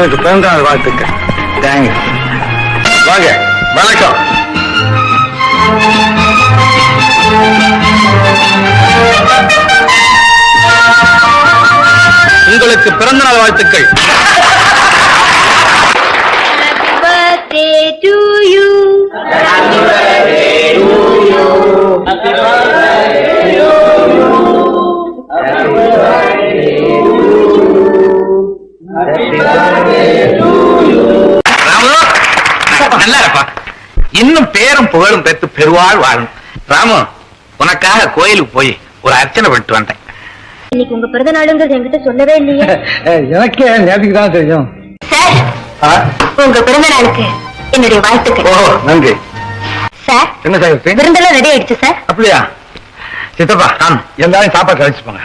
எனக்கு பிறந்தநாள் வாழ்த்துக்கள். தேங்க்ஸ். வாங்க. வணக்கம். உங்களுக்கு பிறந்தநாள் வாழ்த்துக்கள். To you. Happy birthday to you. Happy birthday to you. Happy birthday to you. Happy birthday to you. Ramu, நல்லா இருப்பா. இன்னும் பேரும் புகழும் பெற்று பெருவாழ் வாழும். ராமு, உனக்காக கோயிலுக்கு போய் ஒரு அர்ச்சனை பண்ணிட்டு வந்தேன். இன்னைக்கு உங்க பிறந்த நாளுங்கிறது என்கிட்ட சொல்லவே இல்லையே. எனக்கே நேற்றுக்கு தான் தெரியும். சார், உங்க பிறந்த நாளுக்கு என்னுடைய வாழ்த்துக்கள். ஓ, நன்றி சார். என்ன சார் விருந்தெல்லாம் ரெடி ஆயிடுச்சு சார். அப்படியா? சித்தப்பா, எல்லாரும் சாப்பாடு கழிச்சுப்பாங்க.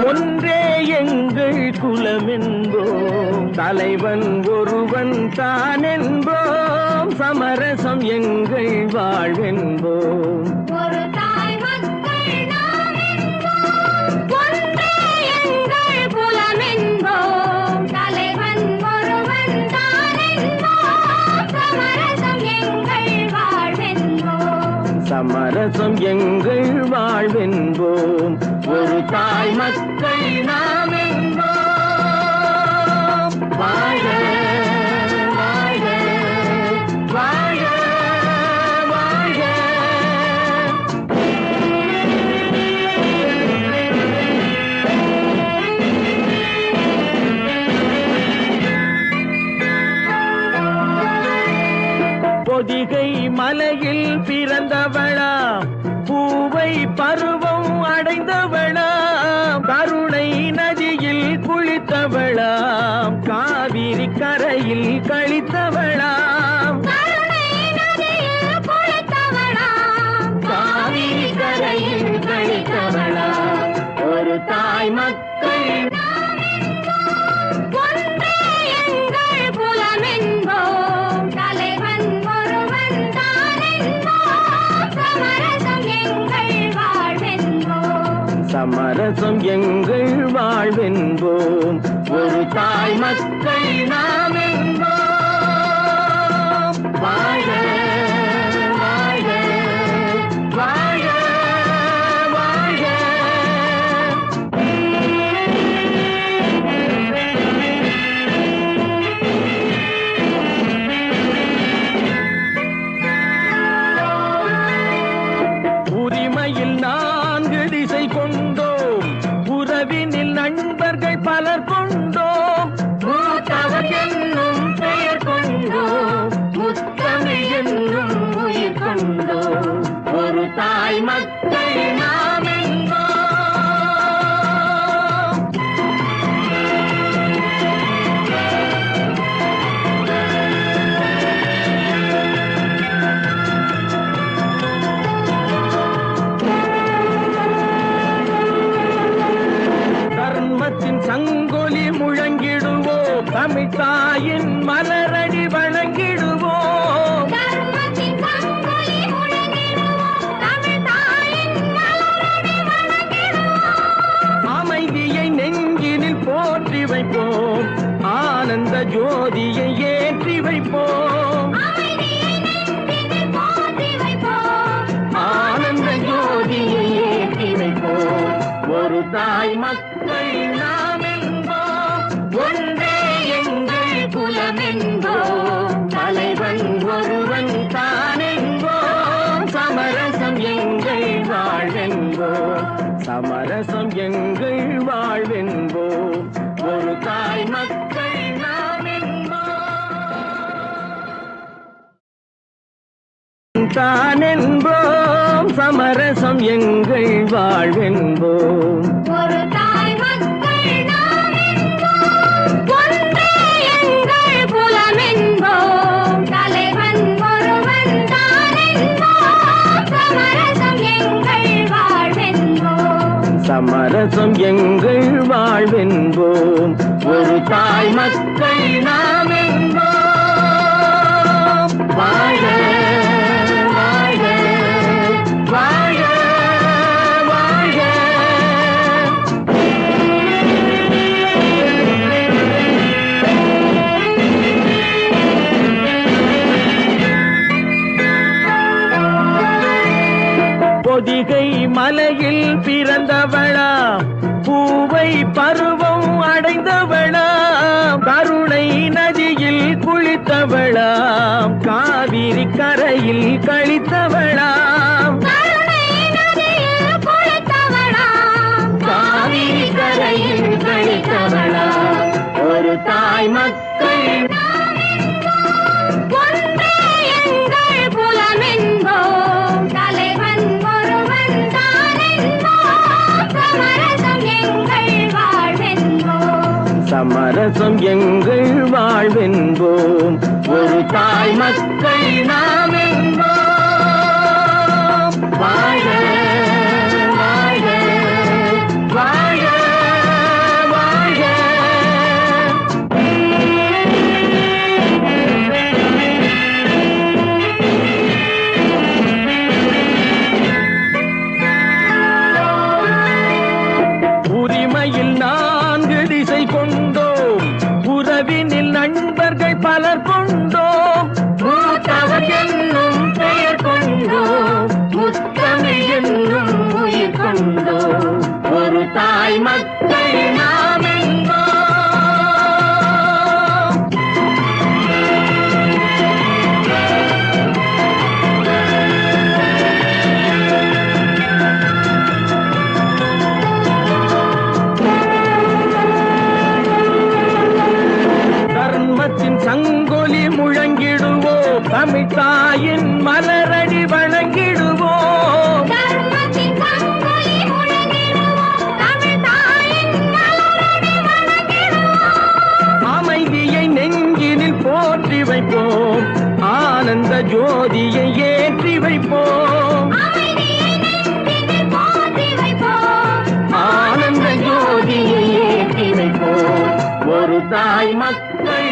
ஒன்றே எங்கள் குலம் என்போம், தலைவன் ஒருவன் தான் என்போம், சமரசம் எங்கள் வாழ்வென்போம். ஒரு தாய் மக்கள் நாம் என்போம், ஒன்றே எங்கள் குலம் என்போம், தலைவன் ஒருவன் தான் என்போம், சமரசம் எங்கள் வாழ்வென்போம். சமரசம் எங்கள் வாழ்வென்போம், ஒரு தாய் மக்கள் நாம் என்போம். வாழ வாழ வாழ வாழ. பொதிகை மலையில் பிறந்தவளா, பூவை பருவம் அடைந்தவளா, கருணை நதியில் குளித்தவளா, காவிரி கரையில் கழித்தவளா, காவிரி கரையில் கழித்தவளா, ஒரு தாய் மக்கள் ஒன்றே எங்கள் குலம் என்போம், தலைவன் ஒருவன் தான் என்போம், சமரசம் எங்கள் வாழ்வென்போம். சமரசம் எங்கள் வாழ்வென்போம், ஒரு தாய் மக்கள் நாம் என்போம். வாழ வாழ வாழ வாழ. உரிமையில் 4 திசை கொண்டோம், உறவினில் நண்பர்கள் பலர் கொண்டோம், மூத்தவர் என்னும் பெயர் கொண்டோம், முத்தமிழ் என்னும் உயிர் கொண்டோம், ஒரு தாய் மக்கள் நாம் என்போம். தர்மத்தின் சங்கொலி முழங்கிடுவோம், தமிழ் தாயின் மலரடி வணங்கிடுவோம். தர்மத்தின் சங்கொலி முழங்கிடுவோம், தமிழ் தாயின் மலரடி வணங்கிடுவோம். அமைதியை நெஞ்சினில் போற்றி வைப்போம், ஆனந்த ஜோதியை ஏற்றி வைப்போம். அமைதியை நெஞ்சினில் போற்றி வைப்போம், ஆனந்த ஜோதியை ஏற்றி வைப்போம், ஒரு தாய் மக்கள் நாம் என்போம். ஒன்றே எங்கள் குலம் என்போம், தலைவன் ஒருவன் தான் என்போம், சமரசம் எங்கள் வாழ்வென்போம். சமரசம் எங்கள் வாழ்வென்போம், ஒரு தாய் மக்கள் நாம் என்போம். தான் என்போம், சமரசம் எங்கள் வாழ்வென்போம். ஒரு தாய் மக்கள் நாம் என்போம், ஒன்றே எங்கள் குலம் என்போம், தலைவன் ஒருவன் தான் என்போம், சமரசம் எங்கள் வாழ்வென்போம். சமரசம் எங்கள் வாழ்வென்போம், ஒரு தாய் மக்கள் நாம் என்போம். வாழ வாழ வாழ வாழ. மலையில் பிறந்தவளாம், பூவை பருவம் அடைந்தவளாம், கருணை நதியில் குளித்தவளாம், காவிரி கரையில் கழித்தவளாம், காவிரி கரையில் கழித்தவளாம். ஒரு தாய் மக்கள் சமரசம் எங்கள் வாழ்வென்போம், ஒரு தாய் மக்கள் நாம் என்போம். வாழ வாழ வாழ வாழ. உரிமையில் 4 திசை கொண்டோம், உறவினில் நண்பர்கள் பலர் கொண்டோம், மூத்தவர் என்னும் பெயர் கொண்டோம், முத்தமிழ் என்னும் உயிர் கொண்டோம், ஒரு தாய் மக்கள் நாம் என்போம். தர்மத்தின் சங்கொலி முழங்கிடுவோம், தமிழ் தாயின் மலரடி வணங்கிடுவோம், அமைதியை நெஞ்சினில் போற்றி வைப்போம், ஆனந்த ஜோதியை ஏற்றி வைப்போம், ஆனந்த ஜோதியை ஏற்றி வைப்போம், ஒரு தாய் மக்கள்